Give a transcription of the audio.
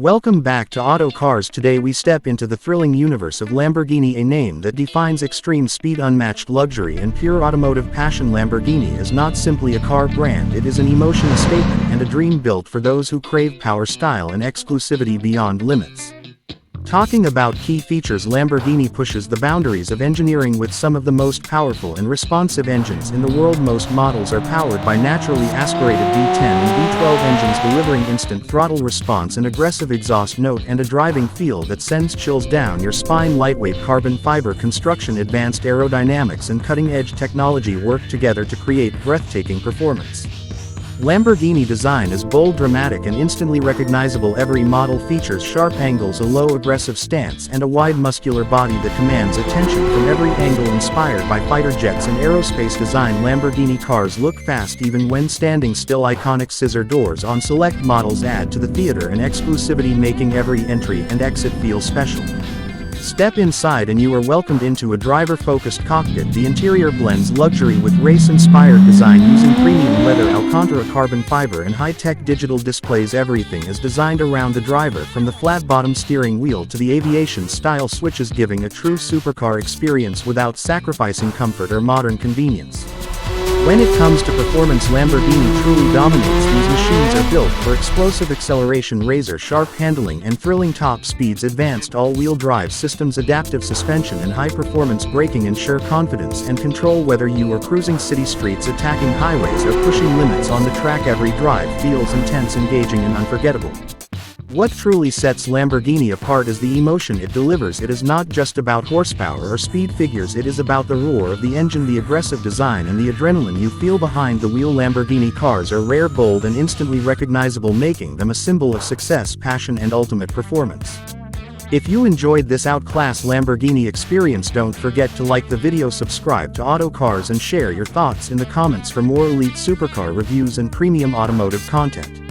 Welcome back to Auto Cars. Today we step into the thrilling universe of Lamborghini, a name that defines extreme speed, unmatched luxury, and pure automotive passion. Lamborghini is not simply a car brand, it is an emotional statement and a dream built for those who crave power, style, and exclusivity beyond limits. Talking about key features, Lamborghini pushes the boundaries of engineering with some of the most powerful and responsive engines in the world. Most models are powered by naturally aspirated V10 and V12 engines, delivering instant throttle response, an aggressive exhaust note, and a driving feel that sends chills down your spine. Lightweight carbon fiber construction, advanced aerodynamics, and cutting-edge technology work together to create breathtaking performance. Lamborghini design is bold, dramatic, and instantly recognizable. Every model features sharp angles, a low aggressive stance, and a wide muscular body that commands attention from every angle. Inspired by fighter jets and aerospace design, Lamborghini cars look fast even when standing still. Iconic scissor doors on select models add to the theater and exclusivity, making every entry and exit feel special. Step inside and you are welcomed into a driver-focused cockpit. The interior blends luxury with race-inspired design, using premium leather, Alcantara carbon fiber, and high-tech digital displays. Everything is designed around the driver, from the flat-bottom steering wheel to the aviation-style switches, giving a true supercar experience without sacrificing comfort or modern convenience. When it comes to performance, Lamborghini truly dominates. These machines are built for explosive acceleration, razor-sharp handling, and thrilling top speeds. Advanced all-wheel drive systems, adaptive suspension, and high-performance braking ensure confidence and control whether you are cruising city streets, attacking highways, or pushing limits on the track. Every drive feels intense, engaging, and unforgettable. What truly sets Lamborghini apart is the emotion it delivers. It is not just about horsepower or speed figures, it is about the roar of the engine, the aggressive design, and the adrenaline you feel behind the wheel. Lamborghini cars are rare, bold, and instantly recognizable, making them a symbol of success, passion, and ultimate performance. If you enjoyed this outclass Lamborghini experience, don't forget to like the video, subscribe to Auto Cars, and share your thoughts in the comments for more elite supercar reviews and premium automotive content.